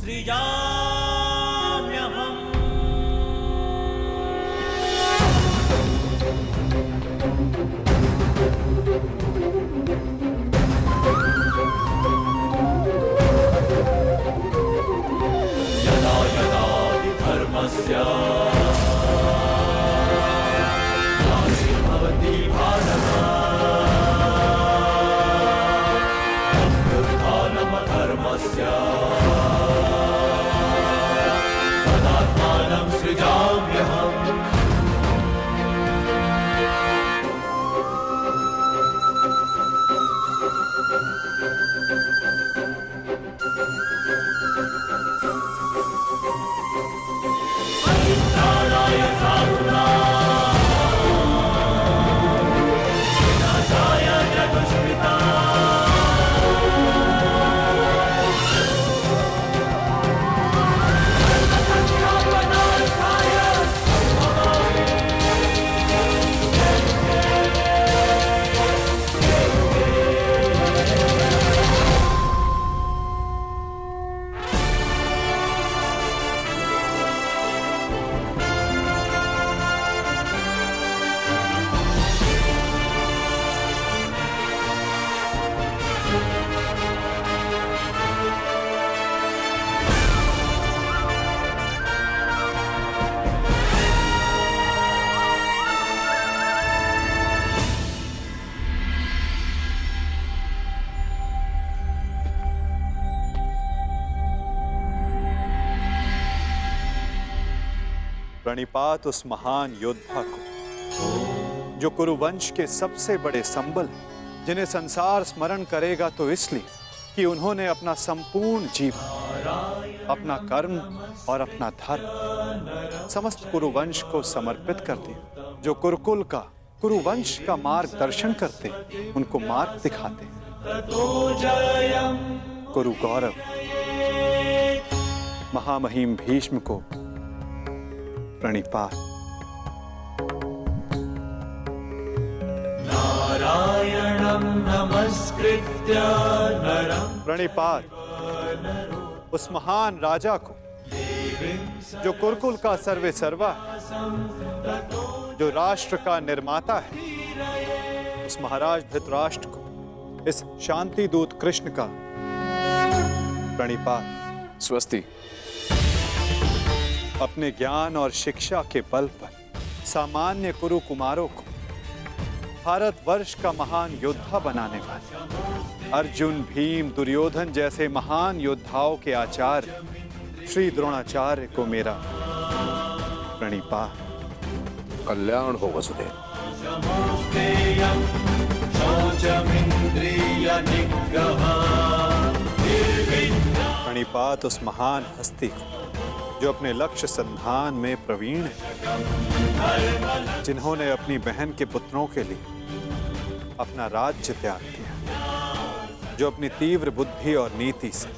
सृजाम्यहम्। यदा यदा हि धर्मस्य ग्लानिर्भवति भारत अभ्युत्थानमधर्मस्य तदात्मानं सृजाम्यहम्। परित्राणाय साधूनां विनाशाय च प्रणिपात उस महान योद्धा को जो कुरुवंश के सबसे बड़े संबल, जिन्हें संसार स्मरण करेगा तो इसलिए कि उन्होंने अपना संपूर्ण जीवन, अपना कर्म और अपना धर्म समस्त कुरुवंश को समर्पित कर दिया। जो कुरुकुल का, कुरुवंश का मार्गदर्शन करते, उनको मार्ग दिखाते। कुरु गौरव महामहिम भीष्म को प्रणिपात। नारायणं नमस्कृत्य नरं प्रणिपात उस महान राजा को जो कुरुकुल का सर्वे सर्वा है, जो राष्ट्र का निर्माता है, उस महाराज धृतराष्ट्र को, इस शांति दूत कृष्ण का प्रणिपात। स्वस्ति। अपने ज्ञान और शिक्षा के बल पर सामान्य कुरु कुमारों को भारतवर्ष का महान योद्धा बनाने वाले अर्जुन, भीम, दुर्योधन जैसे महान योद्धाओं के आचार्य श्री द्रोणाचार्य को मेरा प्रणिपात। कल्याण हो वसुदेव। प्रणिपात उस महान हस्ती को जो अपने लक्ष्य संधान में प्रवीण है, जिन्होंने अपनी बहन के पुत्रों के लिए अपना राज्य त्याग किया, जो अपनी तीव्र बुद्धि और नीति से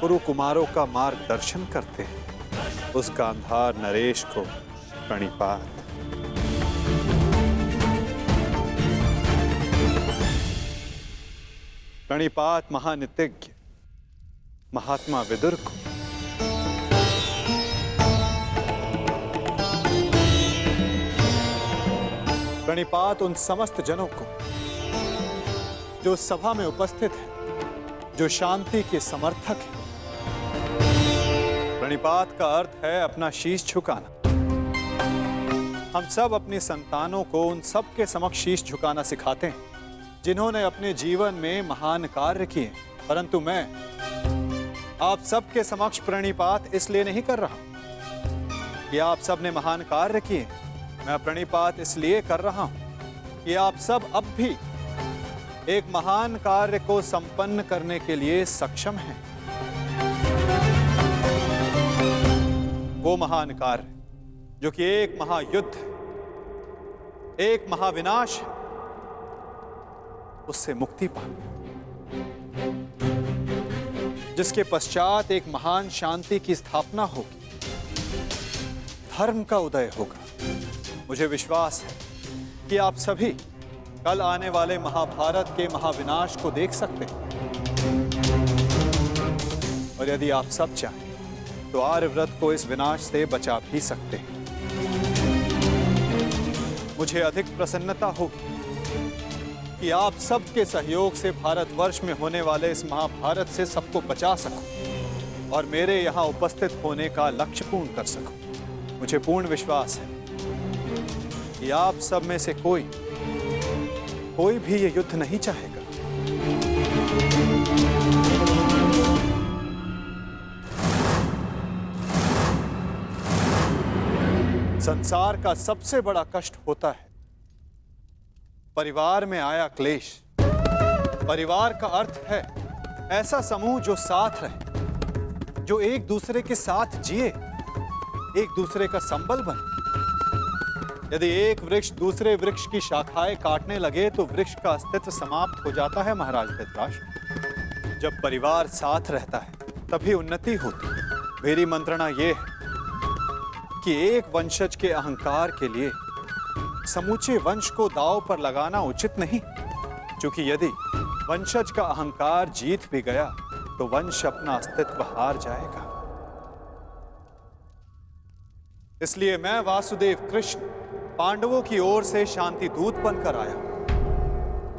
कुरु कुमारों का मार्गदर्शन करते हैं, उस गांधार नरेश को प्रणिपात। प्रणिपात महानितिज्ञ महात्मा विदुर को। प्रणिपात उन समस्त जनों को जो सभा में उपस्थित हैं, जो शांति के समर्थक हैं। प्रणिपात का अर्थ है अपना शीश झुकाना। हम सब अपनी संतानों को उन सब के समक्ष शीश झुकाना सिखाते हैं जिन्होंने अपने जीवन में महान कार्य किए, परंतु मैं आप सबके समक्ष प्रणिपात इसलिए नहीं कर रहा कि आप सब ने महान कार्य किए। मैं प्रणिपात इसलिए कर रहा हूं कि आप सब अब भी एक महान कार्य को संपन्न करने के लिए सक्षम हैं। वो महान कार्य जो कि एक महायुद्ध, एक महाविनाश है, उससे मुक्ति पाना, जिसके पश्चात एक महान शांति की स्थापना होगी, धर्म का उदय होगा। मुझे विश्वास है कि आप सभी कल आने वाले महाभारत के महाविनाश को देख सकते हैं। और और यदि आप सब चाहें तो आर्यव्रत को इस विनाश से बचा भी सकते हैं। मुझे अधिक प्रसन्नता होगी कि आप सबके सहयोग से भारतवर्ष में होने वाले इस महाभारत से सबको बचा सकूं और मेरे यहाँ उपस्थित होने का लक्ष्य पूर्ण कर सकूं। मुझे पूर्ण विश्वास है कि आप सब में से कोई भी ये युद्ध नहीं चाहेगा। संसार का सबसे बड़ा कष्ट होता है परिवार में आया क्लेश। परिवार का अर्थ है ऐसा समूह जो साथ रहे, जो एक दूसरे के साथ जिए, एक दूसरे का संबल बने। यदि एक वृक्ष दूसरे वृक्ष की शाखाएं काटने लगे तो वृक्ष का अस्तित्व समाप्त हो जाता है महाराज धृतराष्ट्र। जब परिवार साथ रहता है तभी उन्नति होती है। मेरी मंत्रणा यह है कि एक वंशज के अहंकार के लिए समूचे वंश को दांव पर लगाना उचित नहीं, क्योंकि यदि वंशज का अहंकार जीत भी गया तो वंश अपना अस्तित्व हार जाएगा। इसलिए मैं वासुदेव कृष्ण पांडवों की ओर से शांति दूत बनकर आया,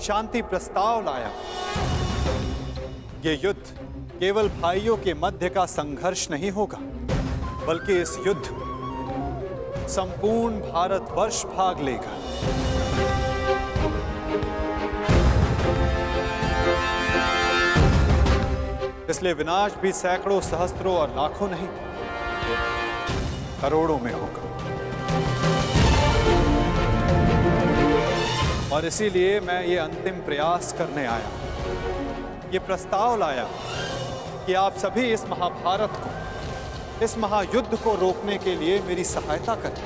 शांति प्रस्ताव लाया। यह युद्ध केवल भाइयों के मध्य का संघर्ष नहीं होगा, बल्कि इस युद्ध में संपूर्ण भारतवर्ष भाग लेगा। इसलिए विनाश भी सैकड़ों, सहस्त्रों और लाखों नहीं, करोड़ों में होगा। और इसीलिए मैं ये अंतिम प्रयास करने आया, ये प्रस्ताव लाया कि आप सभी इस महाभारत को, इस महायुद्ध को रोकने के लिए मेरी सहायता करें।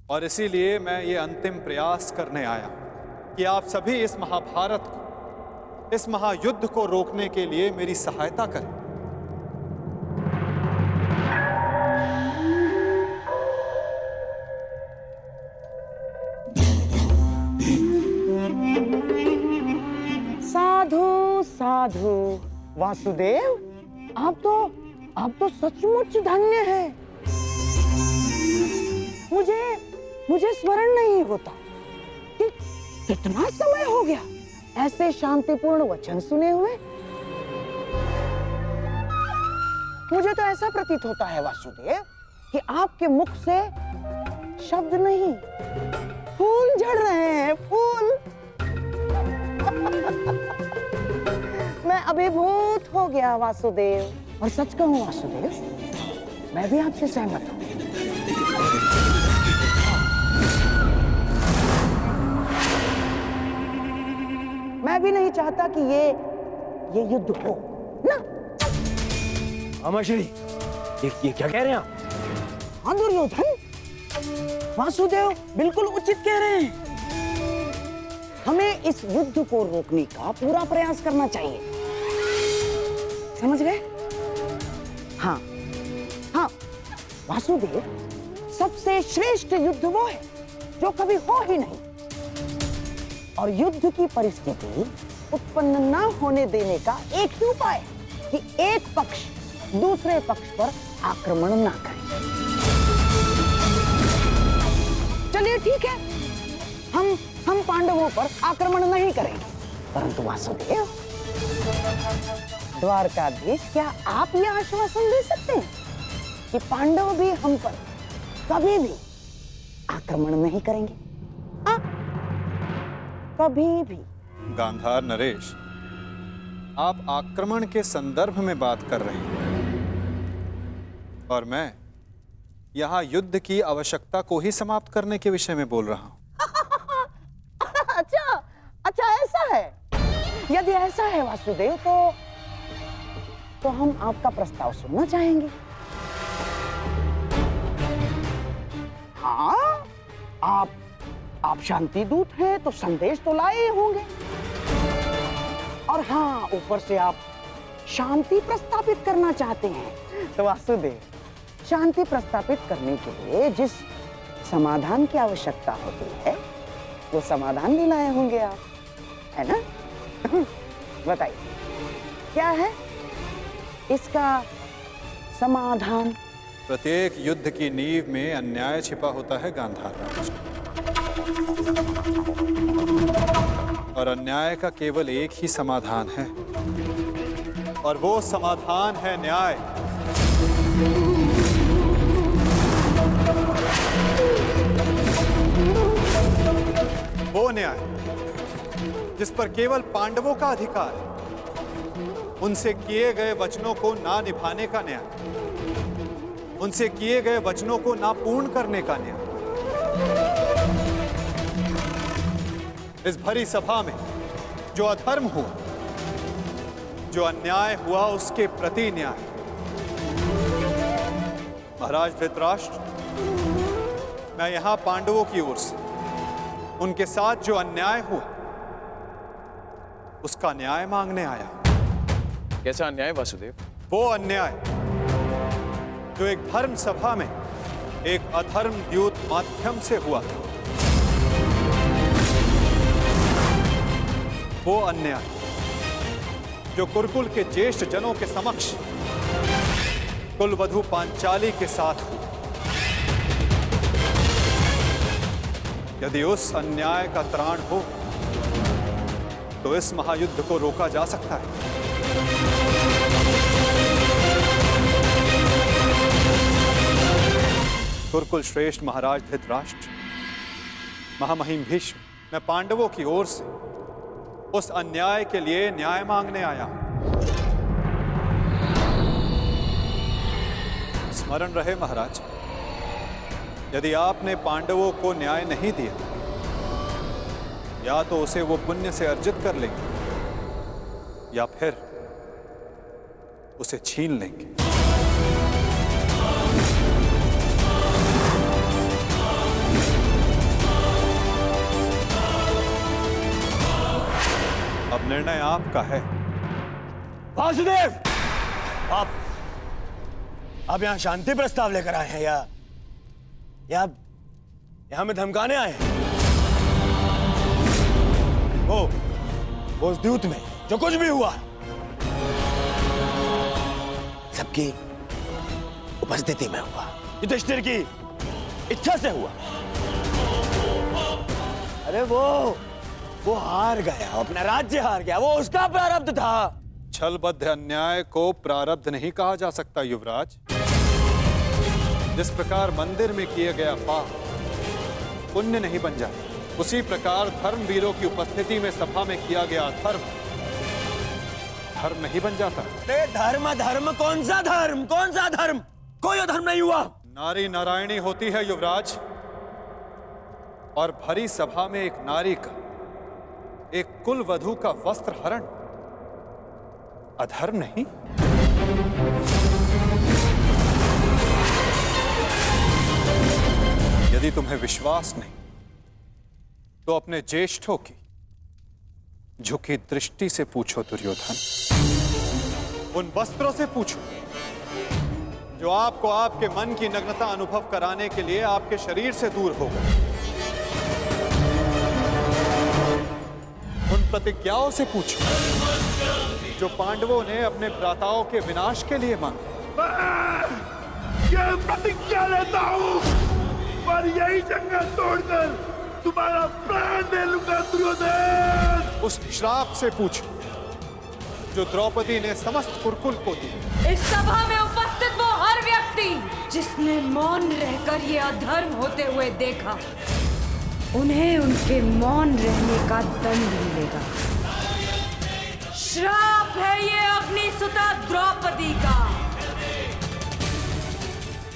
और इसीलिए मैं ये अंतिम प्रयास करने आया कि आप सभी इस महाभारत को, इस महायुद्ध को रोकने के लिए मेरी सहायता करें। साधु साधु वासुदेव, आप तो सचमुच धन्य हैं। मुझे स्मरण नहीं होता कि कितना समय हो गया ऐसे शांतिपूर्ण वचन सुने हुए। मुझे तो ऐसा प्रतीत होता है वासुदेव कि आपके मुख से शब्द नहीं, फूल झड़ रहे हैं, फूल। मैं अभिभूत हो गया वासुदेव। और सच कहूं वासुदेव, मैं भी आपसे सहमत हूं। मैं भी नहीं चाहता कि ये युद्ध हो ना। अमाश्री, ये क्या कह रहे हैं आप? हाँ दुर्योधन, वासुदेव बिल्कुल उचित कह रहे हैं। हमें इस युद्ध को रोकने का पूरा प्रयास करना चाहिए, समझ गए? हाँ हाँ वासुदेव, सबसे श्रेष्ठ युद्ध वो है जो कभी हो ही नहीं, और युद्ध की परिस्थिति उत्पन्न न होने देने का एक ही उपाय है कि एक पक्ष दूसरे पक्ष पर आक्रमण ना करे। चलिए ठीक है, हम पांडवों पर आक्रमण नहीं करेंगे, परंतु वासुदेव, द्वारकाधीश, क्या आप यह आश्वासन दे सकते हैं कि पांडव भी हम पर कभी भी आक्रमण नहीं करेंगे? कभी भी। गांधार नरेश, आप आक्रमण के संदर्भ में बात कर रहे हैं और मैं यहाँ युद्ध की आवश्यकता को ही समाप्त करने के विषय में बोल रहा हूँ। अच्छा ऐसा है। यदि ऐसा है वासुदेव, तो हम आपका प्रस्ताव सुनना चाहेंगे। हाँ, आप शांति दूत हैं तो संदेश तो लाए होंगे, और हाँ, ऊपर से आप शांति प्रस्तापित करना चाहते हैं। तो वासुदेव, शांति प्रस्थापित करने के लिए जिस समाधान की आवश्यकता होती है वो समाधान भी लाए होंगे आप, है ना? बताइए क्या है इसका समाधान? प्रत्येक युद्ध की नींव में अन्याय छिपा होता है गांधार राज, और अन्याय का केवल एक ही समाधान है, और वो समाधान है न्याय। वो न्याय जिस पर केवल पांडवों का अधिकार है, उनसे किए गए वचनों को ना निभाने का न्याय, उनसे किए गए वचनों को ना पूर्ण करने का न्याय। इस भरी सभा में जो अधर्म हुआ, जो अन्याय हुआ, उसके प्रति न्याय। महाराज धृतराष्ट्र, मैं यहां पांडवों की ओर से उनके साथ जो अन्याय हुआ उसका न्याय मांगने आया। कैसा अन्याय वासुदेव? वो अन्याय जो एक धर्म सभा में एक अधर्म द्यूत माध्यम से हुआ था। वो अन्याय जो कुरुकुल के ज्येष्ठ जनों के समक्ष कुलवधू पांचाली के साथ हुआ। यदि उस अन्याय का त्राण हो तो इस महायुद्ध को रोका जा सकता है। कुरुकुल श्रेष्ठ महाराज धृतराष्ट्र, महामहिम भीष्म, मैं पांडवों की ओर से उस अन्याय के लिए न्याय मांगने आया हूं। स्मरण रहे महाराज, यदि आपने पांडवों को न्याय नहीं दिया, या तो उसे वो पुण्य से अर्जित कर लेंगे या फिर उसे छीन लेंगे। अब निर्णय आपका है। वासुदेव, आप यहाँ शांति प्रस्ताव लेकर आए हैं या हमें धमकाने आए हैं? वो उस द्यूत में जो कुछ भी हुआ सबकी उपस्थिति में हुआ, युधिष्ठिर की इच्छा से हुआ। अरे वो हार गया, अपना राज्य हार गया, वो उसका प्रारब्ध था। छलबद्ध अन्याय को प्रारब्ध नहीं कहा जा सकता युवराज। जिस प्रकार मंदिर में किया गया पाप पुण्य नहीं बन जाता, उसी प्रकार धर्मवीरों की उपस्थिति में सभा में किया गया धर्म धर्म नहीं बन जाता। धर्म कौन सा धर्म? कौन सा धर्म? कोई धर्म नहीं हुआ। नारी नारायणी होती है युवराज, और भरी सभा में एक नारी का, एक कुलवधू का वस्त्र हरण अधर्म नहीं? यदि तुम्हें विश्वास नहीं तो अपने ज्येष्ठों की झुकी दृष्टि से पूछो दुर्योधन। उन वस्त्रों से पूछो जो आपको आपके मन की नग्नता अनुभव कराने के लिए आपके शरीर से दूर हो गए। उन प्रतिज्ञाओं से पूछो जो पांडवों ने अपने भ्राताओं के विनाश के लिए मांगी। ये प्रतिज्ञा लेता हूं और यही जंगल तोड़कर तुम्हारा प्राण दे लूंगा दुर्योधन। उस श्राप से पूछो जो द्रौपदी ने समस्त कुरुकुल को दी। इस सभा में उपस्थित वो हर व्यक्ति जिसने मौन रहकर ये अधर्म होते हुए देखा, उन्हें उनके मौन रहने का दंड मिलेगा। श्राप है ये अग्निसुता द्रौपदी का।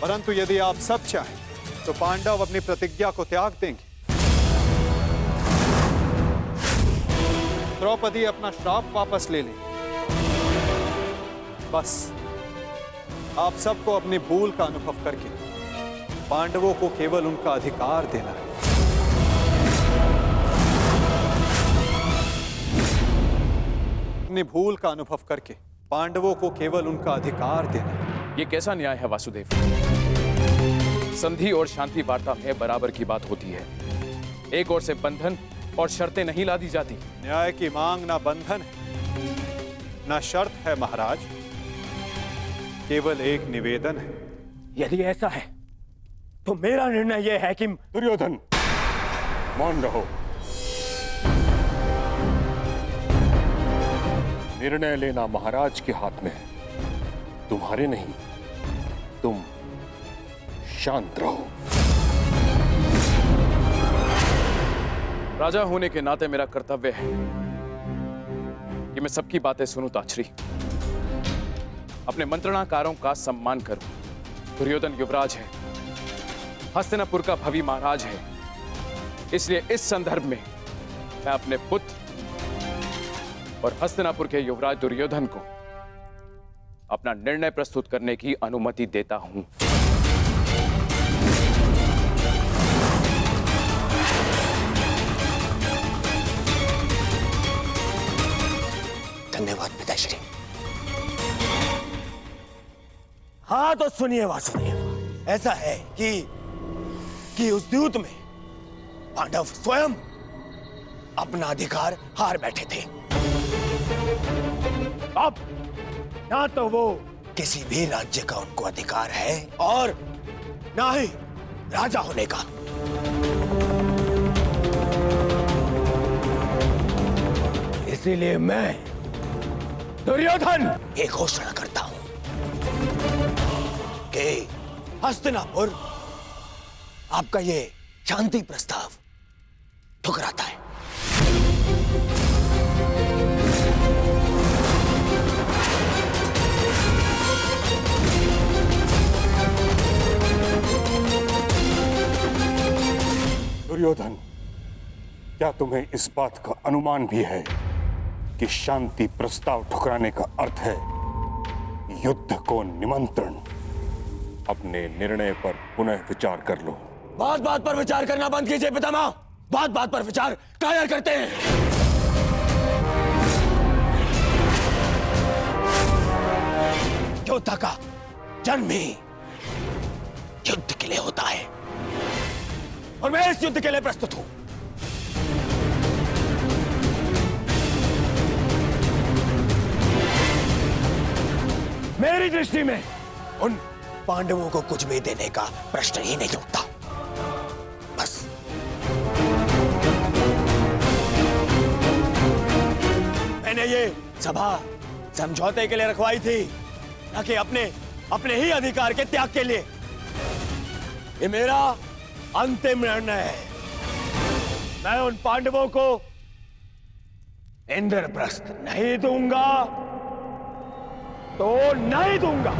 परंतु यदि आप सब चाहें तो पांडव अपनी प्रतिज्ञा को त्याग देंगे। द्रौपदी अपना श्राप वापस ले लेंगे। बस आप सबको अपनी भूल का अनुभव करके पांडवों को केवल उनका अधिकार देना है। अपनी भूल का अनुभव करके पांडवों को केवल उनका अधिकार देना है। ये कैसा न्याय है वासुदेव? संधि और शांति वार्ता में बराबर की बात होती है। एक ओर से बंधन और शर्तें नहीं लादी जाती। न्याय की मांग ना बंधन है ना शर्त है महाराज, केवल एक निवेदन है। यदि ऐसा है तो मेरा निर्णय यह है कि दुर्योधन, मौन रहो। निर्णय लेना महाराज के हाथ में है, तुम्हारे नहीं। तुम शांत रहो। राजा होने के नाते मेरा कर्तव्य है कि मैं सबकी बातें सुनूं ताछरी, अपने मंत्रणाकारों का सम्मान करूं। दुर्योधन युवराज है, हस्तिनापुर का भवी महाराज है, इसलिए इस संदर्भ में मैं अपने पुत्र और हस्तिनापुर के युवराज दुर्योधन को अपना निर्णय प्रस्तुत करने की अनुमति देता हूं। धन्यवाद पिताश्री। हाँ तो सुनिए वासुदेव, ऐसा है कि उस द्यूत में पांडव स्वयं अपना अधिकार हार बैठे थे। अब ना तो वो किसी भी राज्य का उनको अधिकार है और ना ही राजा होने का। इसीलिए मैं दुर्योधन ये घोषणा करता हूं कि हस्तिनापुर आपका ये शांति प्रस्ताव ठुकराता है। दुर्योधन, क्या तुम्हें इस बात का अनुमान भी है कि शांति प्रस्ताव ठुकराने का अर्थ है युद्ध को निमंत्रण? अपने निर्णय पर पुनः विचार कर लो। बात बात पर विचार करना बंद कीजिए पितामह। बात बात पर विचार कायर करते हैं। योद्धा का जन्म ही युद्ध के लिए होता है और मैं इस युद्ध के लिए प्रस्तुत हूं। मेरी दृष्टि में उन पांडवों को कुछ भी देने का प्रश्न ही नहीं उठता। बस मैंने ये सभा समझौते के लिए रखवाई थी, न कि अपने ही अधिकार के त्याग के लिए। ये मेरा अंतिम निर्णय है। मैं उन पांडवों को इंद्रप्रस्थ नहीं दूंगा तो नहीं दूंगा।